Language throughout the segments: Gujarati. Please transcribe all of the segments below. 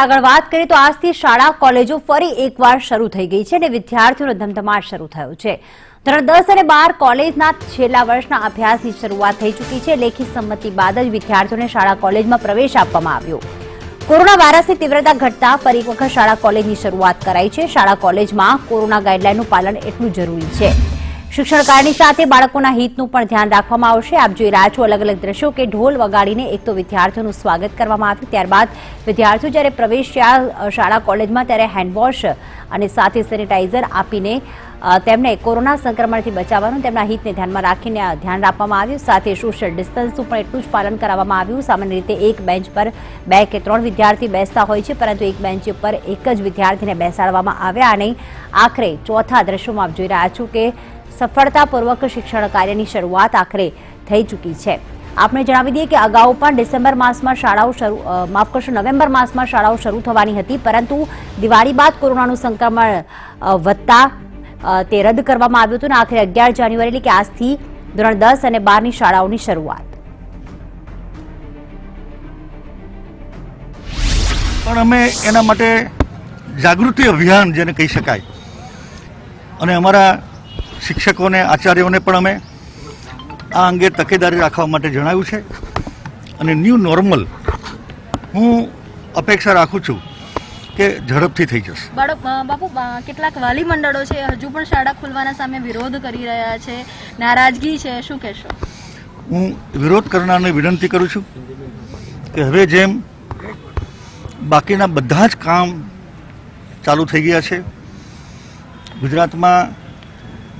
આગળ વાત કરીએ તો આજથી શાળા કોલેજો ફરી એકવાર શરૂ થઈ ગઈ છે અને વિદ્યાર્થીઓનો ધમધમાટ શરૂ થયો છે। ધોરણ 10 અને 12 કોલેજના છેલ્લા વર્ષના અભ્યાસની શરૂઆત થઈ ચૂકી છે। લેખિત સંમતિ બાદ જ વિદ્યાર્થીઓને શાળા કોલેજમાં પ્રવેશ આપવામાં આવ્યો। કોરોના વાયરસની તીવ્રતા ઘટતા ફરી એક વખત શાળા કોલેજની શરૂઆત કરાઈ છે। શાળા કોલેજમાં કોરોના ગાઈડલાઈનનું પાલન એટલું જરૂરી છે। શિક્ષણ કાર્યની સાથે બાળકોના હિતનું પણ ધ્યાન રાખવામાં આવશે। આપ જોઈ રહ્યા છો અલગ અલગ દ્રશ્યો કે ઢોલ વગાડીને એક તો વિદ્યાર્થીઓનું સ્વાગત કરવામાં આવ્યું, ત્યારબાદ વિદ્યાર્થીઓ જ્યારે પ્રવેશ્યા શાળા કોલેજમાં ત્યારે હેન્ડવોશ અને સાથે સેનિટાઈઝર આપીને તેમને કોરોના સંક્રમણથી બચાવવાનું તેમના હિતને ધ્યાનમાં રાખીને ધ્યાન રાખવામાં આવ્યું। સાથે સોશિયલ ડિસ્ટન્સનું પણ એટલું જ પાલન કરાવવામાં આવ્યું। સામાન્ય રીતે એક બેન્ચ પર 2 કે 3 વિદ્યાર્થી બેસતા હોય છે, પરંતુ એક બેન્ચ પર એક જ વિદ્યાર્થીને બેસાડવામાં આવ્યા અને આખરે ચોથા દ્રશ્યોમાં આપ જોઈ રહ્યા છો કે સફળતાપૂર્વક શિક્ષણ કાર્યની શરૂઆત આખરે થઈ ચૂકી છે। આપણે જણાવી દઈએ કે અગાઉ પણ ડિસેમ્બર માસમાં શાળાઓ નવેમ્બર માસમાં શાળાઓ શરૂ થવાની હતી, પરંતુ દિવાળી બાદ કોરોનાનું સંક્રમણ વધતા તે રદ કરવામાં આવ્યું હતું અને આખરે 11 જાન્યુઆરી એટલે કે આજથી ધોરણ 10 અને 12ની શાળાઓની શરૂઆત। પણ અમે એના માટે જાગૃતિ અભિયાન જેને કહી શકાય અને અમારા શિક્ષકોને આચાર્યોને પણ અમે આ અંગે તકેદારી રાખવા માટે જણાવ્યું છે અને ન્યૂ નોર્મલ હું અપેક્ષા રાખું છું કે ઝડપથી થઈ જશે। બાપુ, કેટલાક વાલી મંડળો છે હજુ પણ શાળા ખોલવાના સામે વિરોધ કરી રહ્યા છે, નારાજગી છે, શું કહેશો? હું વિરોધ કરનારને વિનંતી કરું છું કે હવે જેમ બાકીના બધા જ કામ ચાલુ થઈ ગયા છે, ગુજરાતમાં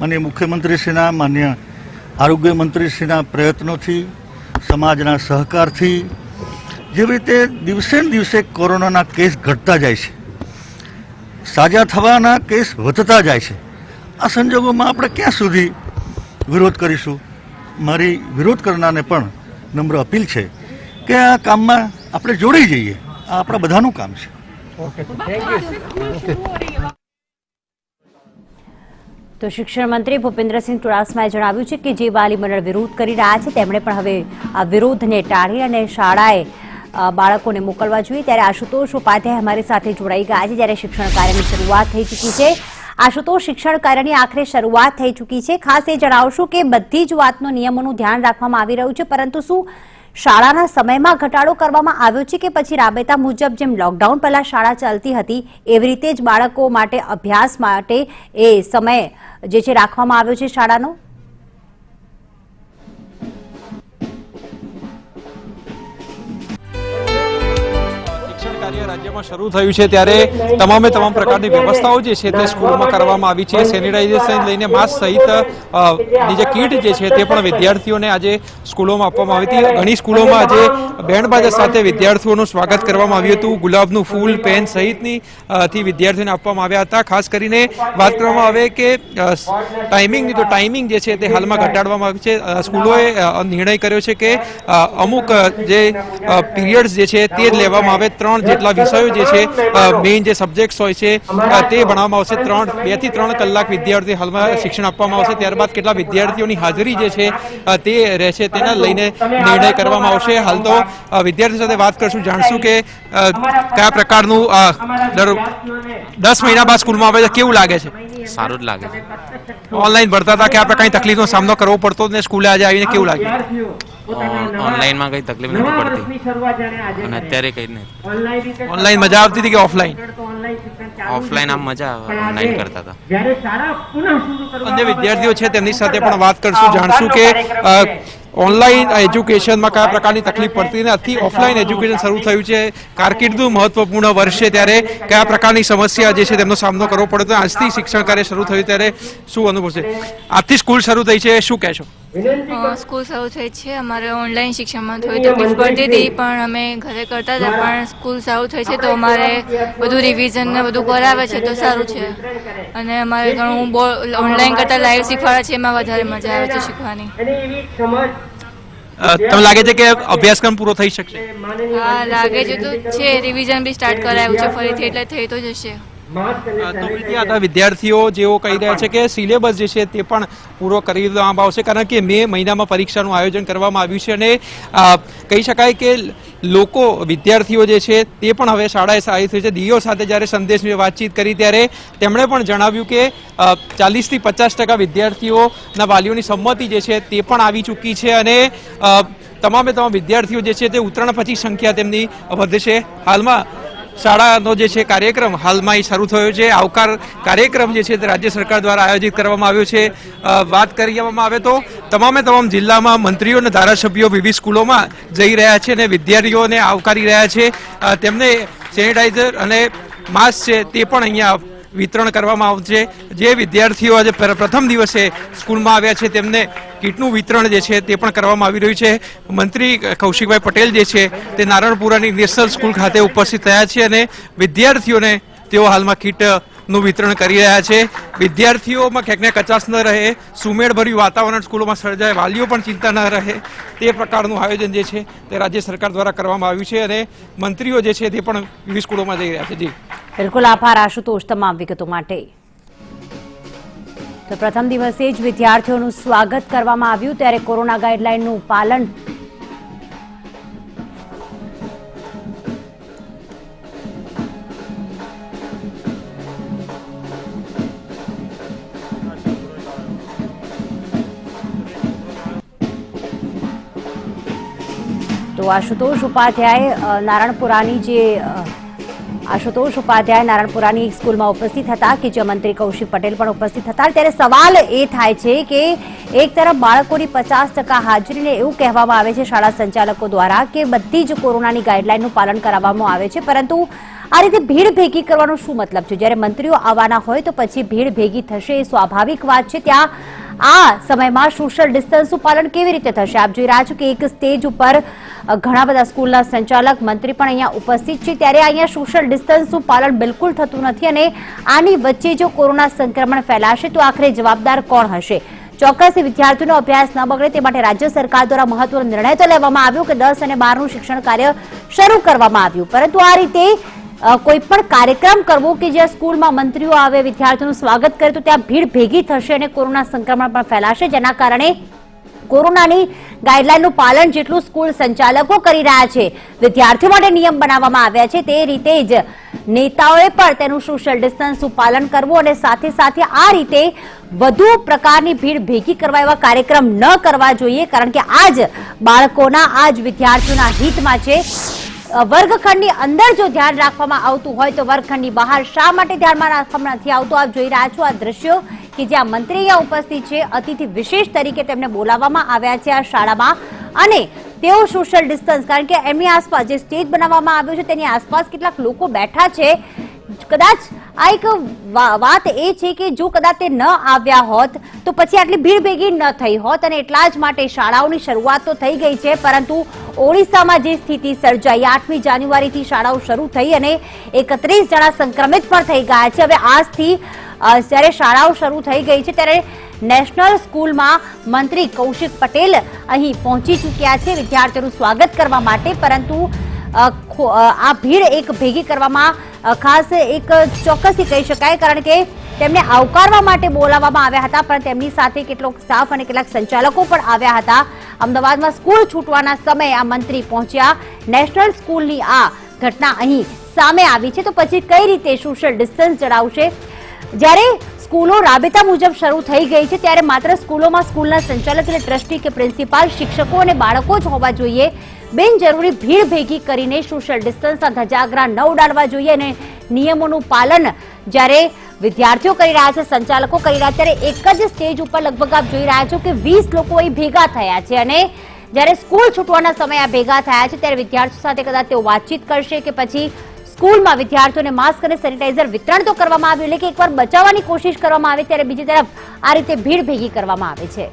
માનનીય મુખ્યમંત્રીશ્રીના, માનનીય આરોગ્ય મંત્રીશ્રીના પ્રયત્નોથી, સમાજના સહકારથી જેવી રીતે દિવસે ને દિવસે કોરોનાના કેસ ઘટતા જાય છે, સાજા થવાના કેસ વધતા જાય છે, આ સંજોગોમાં આપણે ક્યાં સુધી વિરોધ કરીશું? મારી વિરોધ કરનારને પણ નમ્ર અપીલ છે કે આ કામમાં આપણે જોડાઈ જઈએ। આ આપણા બધાનું કામ છે। તો શિક્ષણ મંત્રી ભૂપેન્દ્રસિંહ ચુડાસમાએ જણાવ્યું છે કે જે વાલી મંડળ વિરોધ કરી રહ્યા છે તેમણે પણ હવે આ વિરોધને ટાળી અને શાળાએ બાળકોને મોકલવા જોઈએ। ત્યારે આશુતોષ ઉપાધ્યાય અમારી સાથે જોડાઈ ગયા છે, જ્યારે શિક્ષણ કાર્યની શરૂઆત થઈ ચૂકી છે। આશુતોષ, શિક્ષણ કાર્યની આખરે શરૂઆત થઈ ચૂકી છે, ખાસ એ જણાવશું કે બધી જ વાતનો નિયમોનું ધ્યાન રાખવામાં આવી રહ્યું છે, પરંતુ શું શાળાના સમયમાં ઘટાડો કરવામાં આવ્યો છે કે પછી રાબેતા મુજબ જેમ લોકડાઉન પહેલા શાળા ચાલતી હતી એવી રીતે જ બાળકો માટે અભ્યાસ માટે એ સમય જે છે રાખવામાં આવ્યો છે શાળાનો? રાજ્યમાં શરૂ થયું છે ત્યારે તમામે તમામ પ્રકારની વ્યવસ્થાઓ જે છે તે સ્કૂલોમાં કરવામાં આવી છે। સેનિટાઇઝેશન લઈને માસ્ક સહિતની જે કીટ જે છે તે પણ વિદ્યાર્થીઓને આજે સ્કૂલોમાં આપવામાં આવી હતી। ઘણી સ્કૂલોમાં આજે બેન્ડ બાજા સાથે વિદ્યાર્થીઓનું સ્વાગત કરવામાં આવ્યું હતું। ગુલાબનું ફૂલ, પેન સહિતની થી વિદ્યાર્થીઓને આપવામાં આવ્યા હતા। ખાસ કરીને વાત કરવામાં આવે કે ટાઈમિંગની, તો ટાઈમિંગ જે છે તે હાલમાં ઘટાડવામાં આવી છે। સ્કૂલોએ નિર્ણય કર્યો છે કે અમુક જે પીરિયડ્સ જે છે તે જ લેવામાં આવે। 3 જેટલા વિષયો જે છે મેઇન જે સબ્જેક્ટ્સ હોય છે તે ભણવામાં આવશે। 2 થી 3 કલાક વિદ્યાર્થી હાલમાં શિક્ષણ આપવામાં આવશે। ત્યારબાદ કેટલા વિદ્યાર્થીઓની હાજરી જે છે તે રહેશે તેના લઈને નિર્ણય કરવામાં આવશે। હાલ તો વિદ્યાર્થીઓ સાથે વાત કરશું, જાણશું કે કયા પ્રકારનું 10 મહિના બાદ સ્કૂલમાં આવે છે, કેવું લાગે છે? સારું જ લાગે છે। ઓનલાઈન ભણતા હતા, કયા પ્રકારની તકલીફનો સામનો કરવો પડતો ને સ્કૂલે આજે આવીને કેવું લાગ્યું? ઓનલાઈનમાં કઈ તકલીફ નથી પડતી અને અત્યારે કઈ નહીં। ઓનલાઈન મજા આવતી હતી કે ઓફલાઈન? ઓફલાઈન આમ મજા આવે, ઓનલાઈન કરતા હતા। અન્ય વિદ્યાર્થીઓ છે તેમની સાથે પણ વાત કરશું, જાણશું કે ઓનલાઈન એજ્યુકેશનમાં કયા પ્રકારની તકલીફ પડતી નથી, ઓફલાઈન એજ્યુકેશન શરૂ થયું છે, કારકિર્દીનું મહત્વપૂર્ણ વર્ષ છે ત્યારે કયા પ્રકારની સમસ્યા જે છે તેમનો સામનો કરવો પડે તો આજથી શિક્ષણ કાર્ય શરૂ થયું ત્યારે શું અનુભવ છે? આજથી સ્કૂલ શરૂ થઈ છે, શું કહેશો? સ્કૂલ શરૂ થઈ છે, અમારે ઓનલાઈન શિક્ષણમાં થોડી તકલીફ પડતી હતી પણ અમે ઘરે કરતા હતા, પણ સ્કૂલ શરૂ થઈ છે તો અમારે બધું રિવિઝન ને બધું કરાવે છે તો સારું છે અને અમારે ઘણું ઓનલાઈન કરતાં લાઈવ શીખવાડે છે, એમાં વધારે મજા આવે છે શીખવાની। તમને લાગે છે કે અભ્યાસક્રમ પૂરો થઈ શકશે? હા, લાગે છે તો છે, રિવિઝન બી સ્ટાર્ટ કરાયું છે ફરીથી એટલે થઈ તો જશે। તો વિદ્યાર્થીઓ જેઓ કહી રહ્યા છે કે સિલેબસ જે છે તે પણ પૂરો કરી દેવામાં આવશે, કારણ કે મે મહિનામાં પરીક્ષાનું આયોજન કરવામાં આવ્યું છે અને કહી શકાય કે લોકો વિદ્યાર્થીઓ જે છે તે પણ હવે શાળાએ આવી થઈ છે. ડીઓ સાથે જ્યારે સંદેશની વાતચીત કરી ત્યારે તેમણે પણ જણાવ્યું કે 40 થી 50% વિદ્યાર્થીઓના વાલીઓની સંમતિ જે છે તે પણ આવી ચૂકી છે અને તમામે તમામ વિદ્યાર્થીઓ જે છે તે ઉત્તરાયણ પછી સંખ્યા તેમની વધશે. હાલમાં શાળાનો જે છે કાર્યક્રમ હાલમાં શરૂ થયો છે. આવકાર કાર્યક્રમ જે છે તે રાજ્ય સરકાર દ્વારા આયોજિત કરવામાં આવ્યો છે. વાત કરવામાં આવે તો તમામે તમામ જિલ્લામાં મંત્રીઓ અને ધારાસભ્યો વિવિધ સ્કૂલોમાં જઈ રહ્યા છે અને વિદ્યાર્થીઓને આવકારી રહ્યા છે. તેમને સેનિટાઈઝર અને માસ્ક છે તે પણ અહીંયા વિતરણ કરવામાં આવશે. જે વિદ્યાર્થીઓ આજે પ્રથમ દિવસે સ્કૂલમાં આવ્યા છે તેમને કીટનું વિતરણ જે છે તે પણ કરવામાં આવી રહ્યું છે. મંત્રી કૌશિકભાઈ પટેલ જે છે તે નારણપુરાની નેશનલ સ્કૂલ ખાતે ઉપસ્થિત થયા છે અને વિદ્યાર્થીઓને તેઓ હાલમાં કીટનું વિતરણ કરી રહ્યા છે. વિદ્યાર્થીઓમાં ક્યાંકને કચાશ ન રહે, સુમેળભર્યું વાતાવરણ સ્કૂલોમાં સર્જાય, વાલીઓ પણ ચિંતા ન રહે તે પ્રકારનું આયોજન જે છે તે રાજ્ય સરકાર દ્વારા કરવામાં આવ્યું છે અને મંત્રીઓ જે છે તે પણ વિવિધ સ્કૂલોમાં જઈ રહ્યા છે. જી બિલકુલ, આભાર આશુતોષ તમામ વિગતો માટે. તો પ્રથમ દિવસે જ વિદ્યાર્થીઓનું સ્વાગત કરવામાં આવ્યું ત્યારે કોરોના ગાઈડલાઈનનું પાલન તો આશુતોષ ઉપાધ્યાય નારણપુરાની એક સ્કૂલમાં ઉપસ્થિત હતા કે જ્યાં મંત્રી કૌશિક પટેલ પણ ઉપસ્થિત હતા. ત્યારે સવાલ એ થાય છે કે એક તરફ બાળકોની 50% હાજરીને એવું કહેવામાં આવે છે શાળા સંચાલકો દ્વારા કે બધી જ કોરોનાની ગાઈડલાઈનનું પાલન કરાવવામાં આવે છે, પરંતુ આ રીતે ભીડ ભેગી કરવાનો શું મતલબ છે? જ્યારે મંત્રીઓ આવવાના હોય તો પછી ભીડ ભેગી થશે એ સ્વાભાવિક વાત છે. ત્યાં આ સમયમાં સોશિયલ ડિસ્ટન્સનું પાલન કેવી રીતે થશે? આપ જોઈ રહ્યા છો કે એક સ્ટેજ ઉપર ઘણા બધા સ્કૂલના સંચાલક મંત્રી પણ અહીંયા ઉપસ્થિત છે. ત્યારે અહીંયા સોશિયલ ડિસ્ટન્સનું પાલન બિલકુલ થતું નથી અને આની વચ્ચે જો કોરોના સંક્રમણ ફેલાશે તો આખરે જવાબદાર કોણ હશે? ચોક્કસ વિદ્યાર્થીઓનો અભ્યાસ ન બગડે તે માટે રાજ્ય સરકાર દ્વારા મહત્વનો નિર્ણય તો લેવામાં આવ્યો કે 10 અને 12નું શિક્ષણ કાર્ય શરૂ કરવામાં આવ્યું, પરંતુ આ રીતે કોઈ પણ કાર્યક્રમ કરવો કે જ્યાં સ્કૂલમાં મંત્રીઓ આવે, વિદ્યાર્થીઓનું સ્વાગત કરે તો ત્યાં ભીડ ભેગી થશે અને કોરોના સંક્રમણ પણ ફેલાશે, જેના કારણે કોરોનાની ગાઈડલાઈનનું પાલન જેટલું સ્કૂલ સંચાલકો કરી રહ્યા છે, વિદ્યાર્થીઓ માટે નિયમ બનાવવામાં આવ્યા છે, તે રીતે જ નેતાઓએ પણ તેનું સોશિયલ ડિસ્ટન્સનું પાલન કરવું અને સાથે સાથે આ રીતે વધુ પ્રકારની ભીડ ભેગી કરવા એવા કાર્યક્રમ ન કરવા જોઈએ, કારણ કે આ જ બાળકોના, આ જ વિદ્યાર્થીઓના હિતમાં છે. વર્ગખંડની અંદર જો ધ્યાન રાખવામાં આવતું હોય તો વર્ગખંડની બહાર શા માટે ધ્યાનમાં રાખવામાં નથી આવતું? આપ જોઈ રહ્યા છો આ દ્રશ્યો કે જ્યાં મંત્રી અહીંયા ઉપસ્થિત છે, અતિથિ વિશેષ તરીકે તેમને બોલાવવામાં આવ્યા છે આ શાળામાં અને તેઓ સોશિયલ ડિસ્ટન્સ, કારણ કે એમની આસપાસ જે સ્ટેજ બનાવવામાં આવ્યો છે તેની આસપાસ કેટલાક લોકો બેઠા છે. કદાચ આ એક વાત એ છે કે જો કદાચ તે ન આવ્યા હોત તો પછી આટલી ભીડ ભેગી ન થઈ હોત અને એટલા જ માટે શાળાઓની શરૂઆત તો થઈ ગઈ છે, પરંતુ ઓડિશામાં જે સ્થિતિ સર્જાઈ, 8મી જાન્યુઆરીથી શાળાઓ શરૂ થઈ અને 31 જણા સંક્રમિત પણ થઈ ગયા છે. હવે આજથી જ્યારે શાળાઓ શરૂ થઈ ગઈ છે ત્યારે નેશનલ સ્કૂલમાં મંત્રી કૌશિક પટેલ અહીં પહોંચી ચૂક્યા છે વિદ્યાર્થીઓનું સ્વાગત કરવા માટે, પરંતુ આ ભીડ એક ભેગી કરવામાં ખાસ એક ચોક્કસથી કહી શકાય, કારણ કે તેમને આવકારવા માટે બોલાવવામાં આવ્યા હતા, પણ તેમની સાથે કેટલોક સ્ટાફ અને કેટલાક સંચાલકો પણ આવ્યા હતા. અમદાવાદમાં સ્કૂલ છૂટવાના સમયે આ મંત્રી પહોંચ્યા. નેશનલ સ્કૂલની આ ઘટના અહીં સામે આવી છે તો પછી કઈ રીતે સોશિયલ ડિસ્ટન્સ જળાવશે? જ્યારે સ્કૂલો રાબેતા મુજબ શરૂ થઈ ગઈ છે ત્યારે માત્ર સ્કૂલોમાં સ્કૂલના સંચાલક એટલે ટ્રસ્ટી કે પ્રિન્સિપાલ, શિક્ષકો અને બાળકો જ હોવા જોઈએ. બિનજરૂરી ભીડ ભેગી કરીને સોશિયલ ડિસ્ટન્સના ધજાગરા ન ઉડાડવા જોઈએ અને નિયમોનું પાલન જ્યારે વિદ્યાર્થીઓ કરી રહ્યા છે, સંચાલકો કરી રહ્યા, ત્યારે એક જ સ્ટેજ ઉપર લગભગ આપ જોઈ રહ્યા છો કે 20 લોકો અહીં ભેગા થયા છે અને જ્યારે સ્કૂલ છૂટવાના સમયે આ ભેગા થયા છે ત્યારે વિદ્યાર્થીઓ સાથે કદાચ તેઓ વાતચીત કરશે કે પછી સ્કૂલમાં વિદ્યાર્થીઓને માસ્ક અને સેનિટાઈઝર વિતરણ તો કરવામાં આવ્યું, એટલે કે એકવાર બચાવવાની કોશિશ કરવામાં આવે ત્યારે બીજી તરફ આ રીતે ભીડ ભેગી કરવામાં આવે છે.